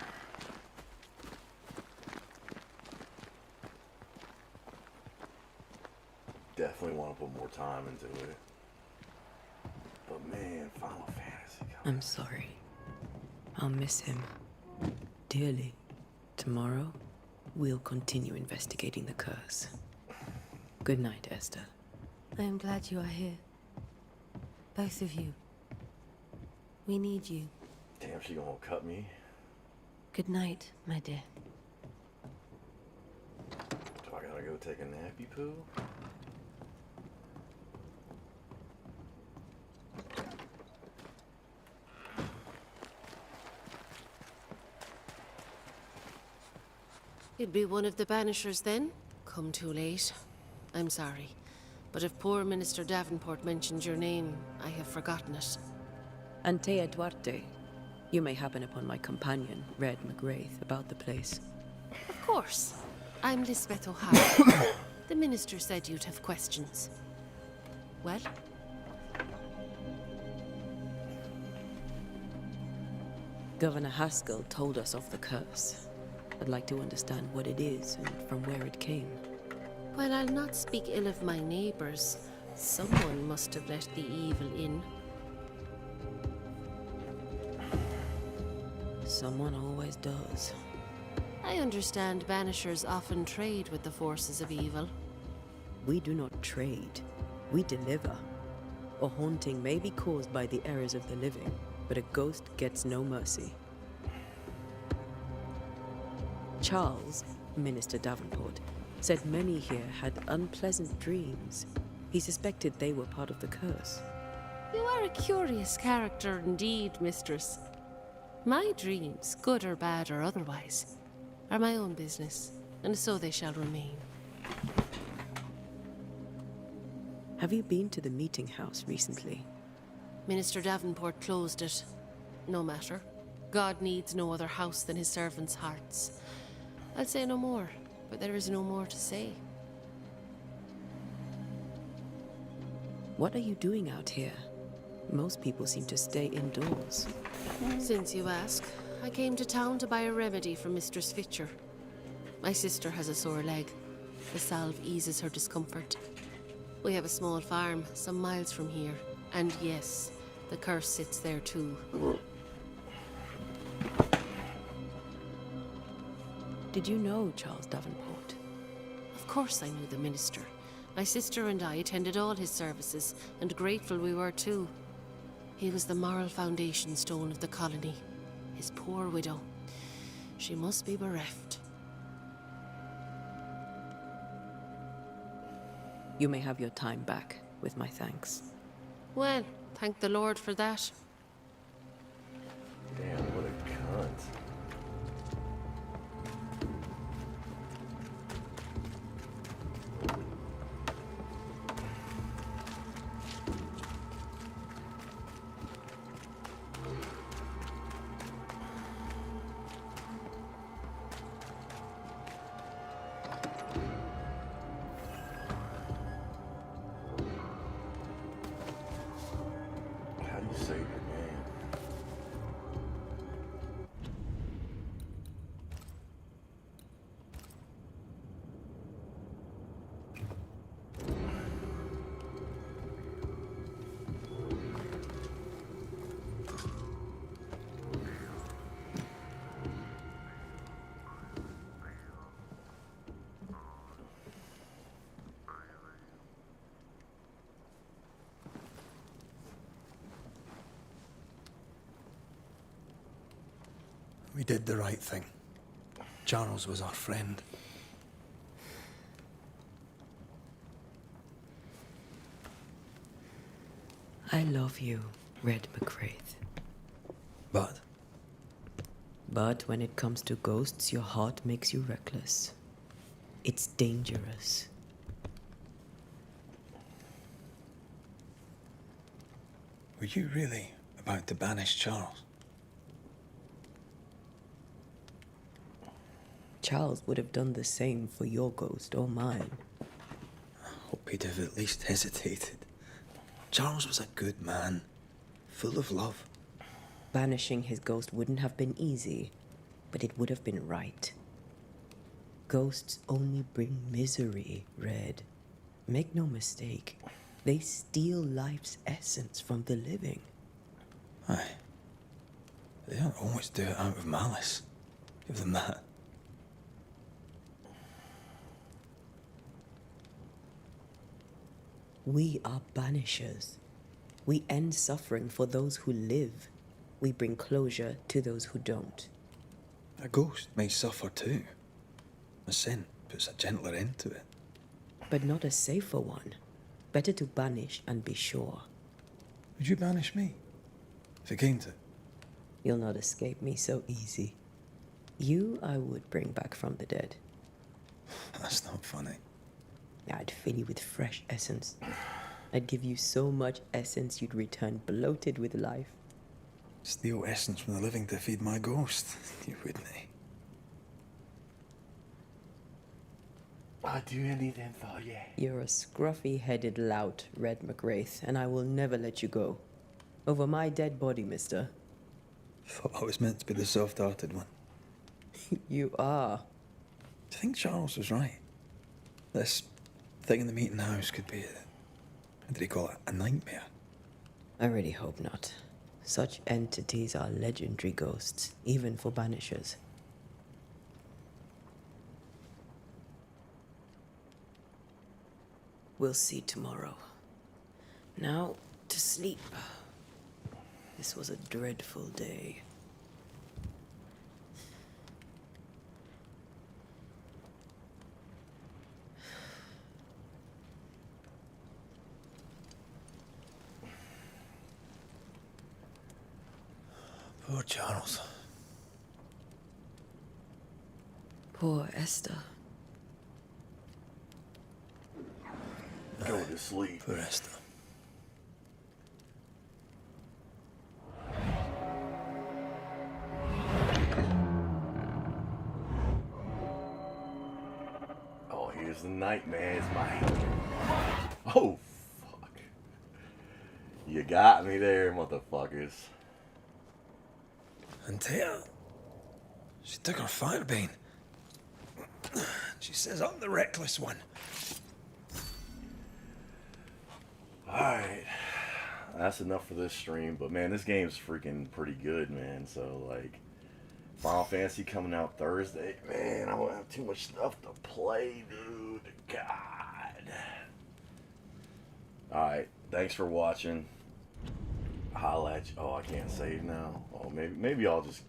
Definitely want to put more time into it. But man, Final Fantasy. I'm sorry. I'll miss him dearly. Tomorrow, we'll continue investigating the curse. Good night, Esther. I am glad you are here. Both of you. We need you. Damn, she gonna cut me. Good night, my dear. Do I gotta go take a nappy poo? You'd be one of the Banishers then? Come too late. I'm sorry. But if poor Minister Davenport mentioned your name, I have forgotten it. Antea Duarte. You may happen upon my companion, Red McGrath, about the place. Of course. I'm Lisbeth O'Hara. The minister said you'd have questions. Well? Governor Haskell told us of the curse. I'd like to understand what it is and from where it came. Well, I'll not speak ill of my neighbors. Someone must have let the evil in. Someone always does. I understand Banishers often trade with the forces of evil. We do not trade. We deliver. A haunting may be caused by the errors of the living, but a ghost gets no mercy. Charles, Minister Davenport, said many here had unpleasant dreams. He suspected they were part of the curse. You are a curious character indeed, mistress. My dreams, good or bad or otherwise, are my own business, and so they shall remain. Have you been to the meeting house recently? Minister Davenport closed it. No matter. God needs no other house than his servants' hearts. I'll say no more, but there is no more to say. What are you doing out here? Most people seem to stay indoors. Since you ask, I came to town to buy a remedy from Mistress Fitcher. My sister has a sore leg. The salve eases her discomfort. We have a small farm, some miles from here. And yes, the curse sits there too. Did you know Charles Davenport? Of course I knew the minister. My sister and I attended all his services, and grateful we were too. He was the moral foundation stone of the colony. His poor widow. She must be bereft. You may have your time back, with my thanks. Well, thank the Lord for that. Damn, what a cunt. How do you say your name? We did the right thing. Charles was our friend. I love you, Red McGrath. But? But when it comes to ghosts, your heart makes you reckless. It's dangerous. Were you really about to banish Charles? Charles would have done the same for your ghost or mine. I hope he'd have at least hesitated. Charles was a good man, full of love. Banishing his ghost wouldn't have been easy, but it would have been right. Ghosts only bring misery, Red. Make no mistake, they steal life's essence from the living. Aye. They don't always do it out of malice. Give them that. We are banishers. We end suffering for those who live. We bring closure to those who don't. A ghost may suffer too. A sin puts a gentler end to it. But not a safer one. Better to banish and be sure. Would you banish me? If it came to it? You'll not escape me so easy. You I would bring back from the dead. That's not funny. I'd fill you with fresh essence. I'd give you so much essence you'd return bloated with life. Steal essence from the living to feed my ghost. You wouldn't. I'd do anything for you. You're a scruffy-headed lout, Red McWraith, and I will never let you go. Over my dead body, mister. Thought I was meant to be the soft-hearted one. You are. Do you think Charles was right? This thing in the meeting house could be what did he call it? A nightmare? I really hope not. Such entities are legendary ghosts, even for Banishers. We'll see tomorrow. Now, to sleep. This was a dreadful day. Poor Charles. Poor Esther. Go to sleep. Poor Esther. Oh, here's the nightmares, mate. Oh, fuck. You got me there, motherfuckers. And Tia, she took her firebane. She says I'm the reckless one. Alright. That's enough for this stream. But man, this game's freaking pretty good, man. So like Final Fantasy coming out Thursday. Man, I won't have too much stuff to play, dude. God. Alright. Thanks for watching. Holla at you. Oh, I can't save now. Oh, maybe I'll just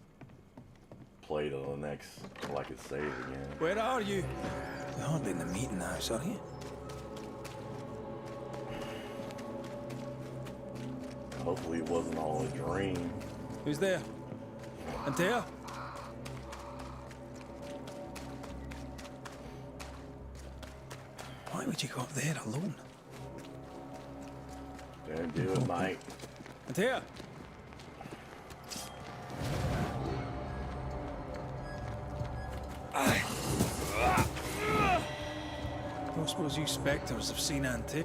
play to the next till I can save again. Where are you? You're hardly in the meeting house, are you? Hopefully it wasn't all a dream. Who's there? Antea? Why would you go up there alone? Don't do it, mate. Antea? Don't suppose you spectres have seen Antea?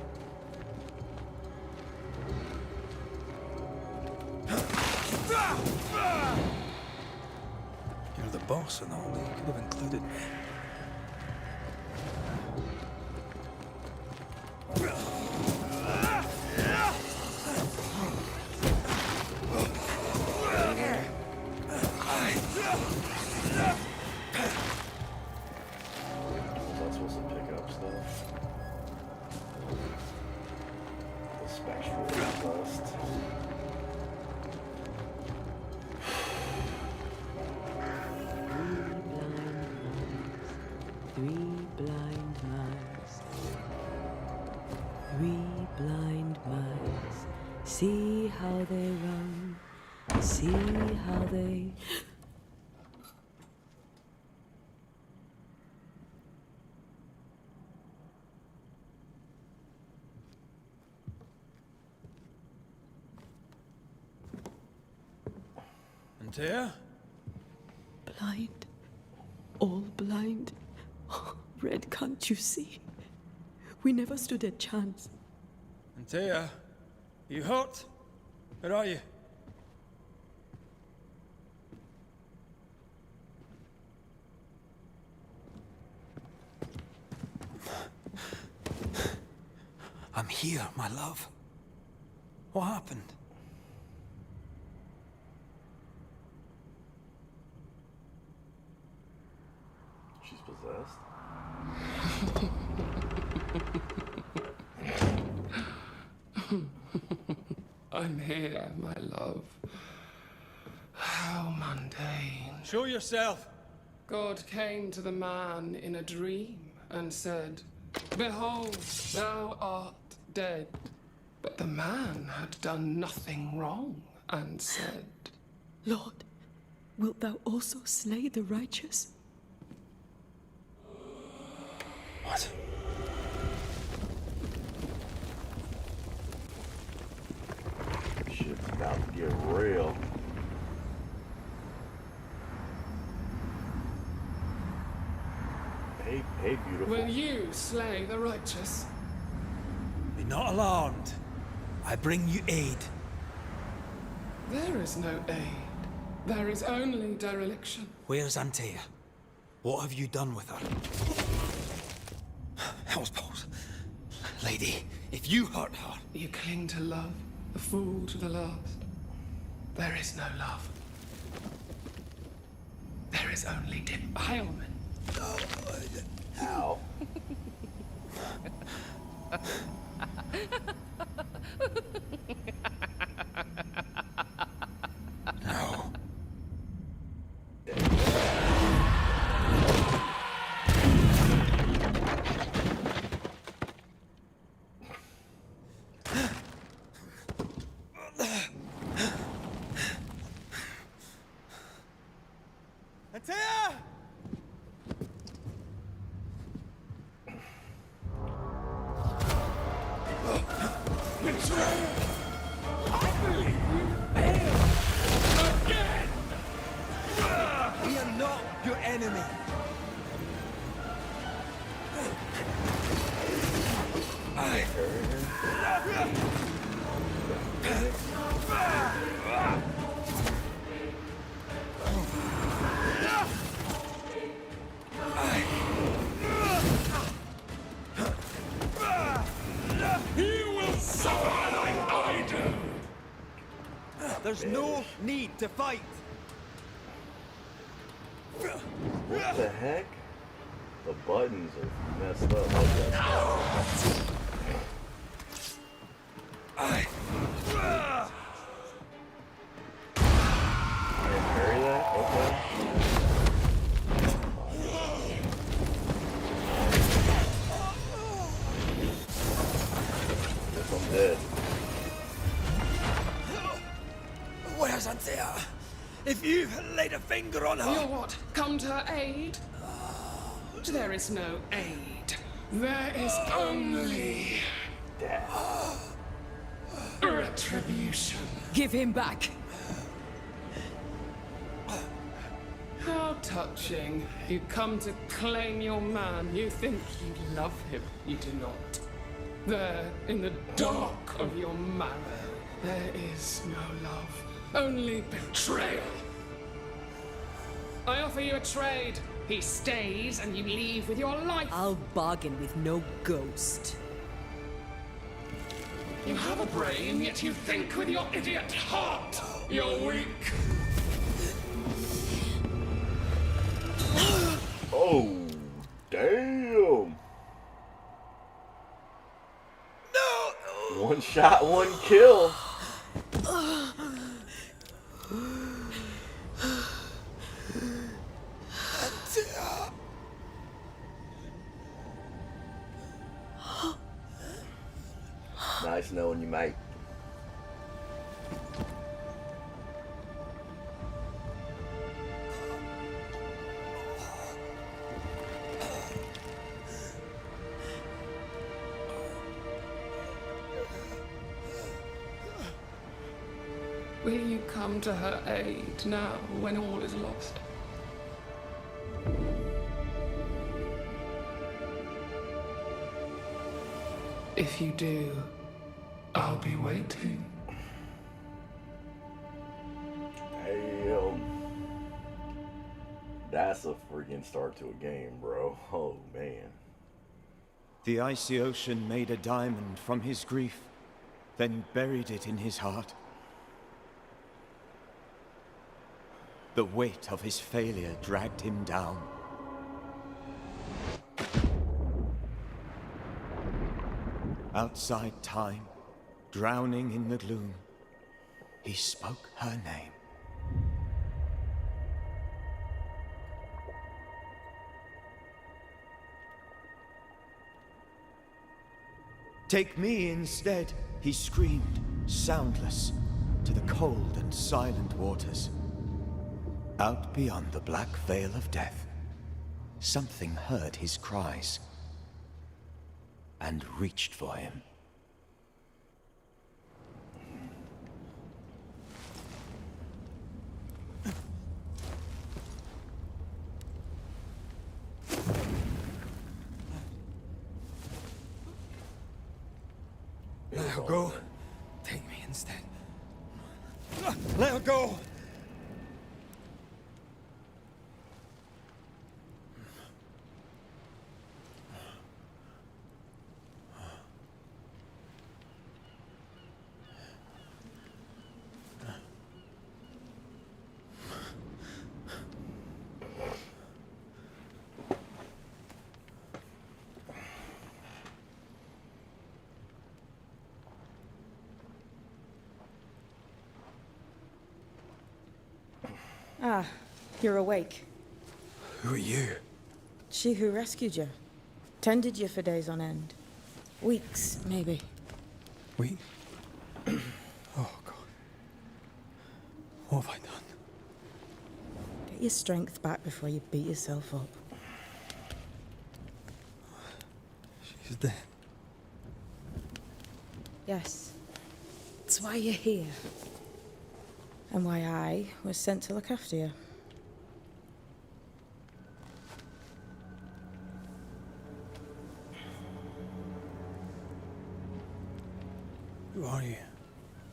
You're the boss and all, you could have included me. Was I supposed to pick up stuff? The spectral dust. Three blind mice. Three blind mice. See how they run. See how they... Antea? Blind. All blind. Oh, Red, can't you see? We never stood a chance. Antea? You hurt? Where are you? I'm here, my love. What happened? She's possessed? I'm here, my love. How mundane. Show yourself. God came to the man in a dream and said, "Behold, thou art dead." But the man had done nothing wrong and said, Lord, wilt thou also slay the righteous? What? Shit's about to get real. Hey, beautiful. Will you slay the righteous? Be not alarmed. I bring you aid. There is no aid. There is only dereliction. Where's Antea? What have you done with her? Hell's balls. Lady, if you hurt her... You cling to love, a fool to the last. There is no love. There is only defilement. Ow. No. Antea! We are not your enemy. There's no need to fight. What the heck? The buttons are messed up. I didn't parry that? Okay. Guess I'm dead. Where's Antea? If you laid a finger on her... You what? Come to her aid? There is no aid. There is only... death. Retribution. Give him back. How touching. You come to claim your man. You think you love him. You do not. There, in the dark of your marrow, there is no love. Only betrayal. I offer you a trade. He stays and you leave with your life. I'll bargain with no ghost. You have a brain, yet you think with your idiot heart. You're weak. Oh, damn. No. One shot, one kill. Nice knowing you, mate. Will you come to her aid now when all is lost? If you do, I'll be waiting. Damn. That's a freaking start to a game, bro. Oh, man. The icy ocean made a diamond from his grief, then buried it in his heart. The weight of his failure dragged him down. Outside time, drowning in the gloom, he spoke her name. Take me instead, he screamed, soundless, to the cold and silent waters. Out beyond the black veil of death, something heard his cries. and reached for him. Let her go. Take me instead. Let her go! Ah, you're awake. Who are you? She who rescued you. Tended you for days on end. Weeks, maybe. We? Oh, God. What have I done? Get your strength back before you beat yourself up. She's dead. Yes. That's why you're here. And why I was sent to look after you. Who are you?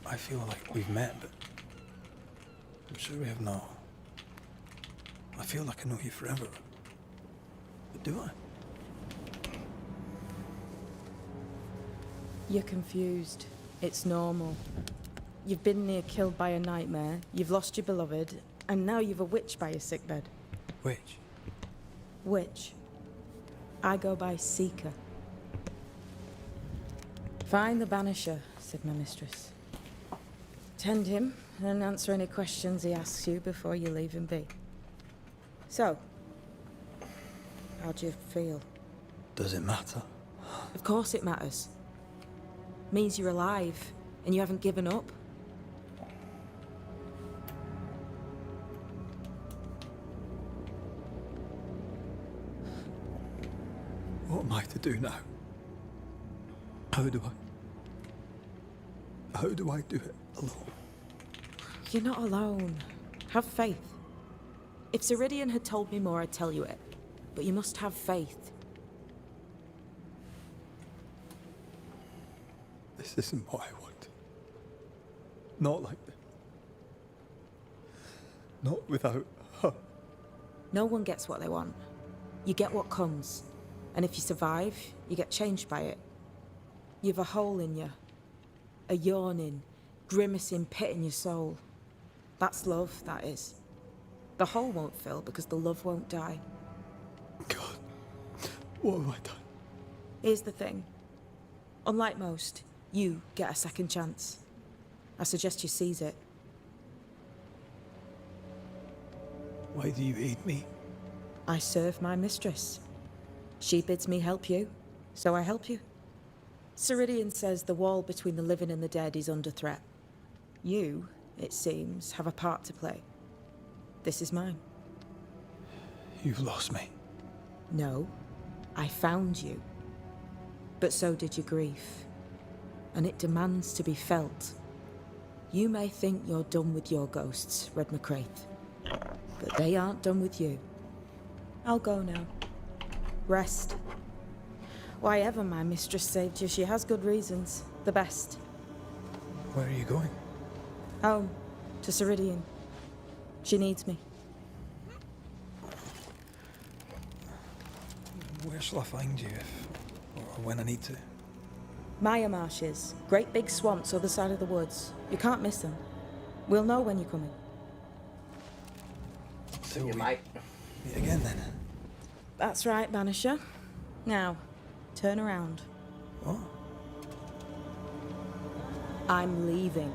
I feel like we've met, but I'm sure we have not. I feel like I know you forever. But do I? You're confused. It's normal. You've been near killed by a nightmare, you've lost your beloved, and now you've a witch by your sickbed. Which? Witch. I go by Seeker. Find the Banisher, said my mistress. Tend him, and answer any questions he asks you before you leave him be. So, how do you feel? Does it matter? Of course it matters. Means you're alive, and you haven't given up. What am I to do now? How do I do it alone? You're not alone. Have faith. If Ceridian had told me more, I'd tell you it. But you must have faith. This isn't what I want. Not like this. Not without her. No one gets what they want. You get what comes. And if you survive, you get changed by it. You've a hole in you. A yawning, grimacing pit in your soul. That's love, that is. The hole won't fill because the love won't die. God, what have I done? Here's the thing. Unlike most, you get a second chance. I suggest you seize it. Why do you aid me? I serve my mistress. She bids me help you, so I help you. Ceridian says the wall between the living and the dead is under threat. You, it seems, have a part to play. This is mine. You've lost me. No, I found you. But so did your grief. And it demands to be felt. You may think you're done with your ghosts, Red McCraith. But they aren't done with you. I'll go now. Rest. Why ever my mistress saved you, she has good reasons. The best. Where are you going? Home. To Ceridian. She needs me. Where shall I find you if, or when I need to? Maya Marshes. Great big swamps other side of the woods. You can't miss them. We'll know when you're coming. Till we meet again then. That's right, Banisher. Now, turn around. What? I'm leaving.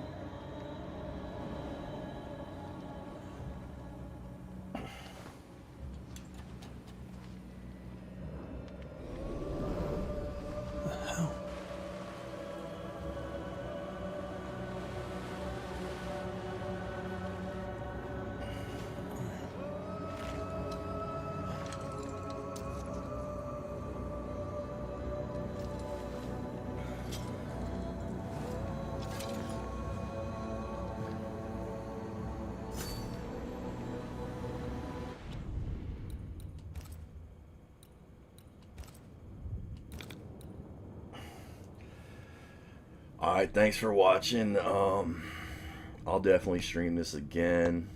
Alright, thanks for watching. I'll definitely stream this again.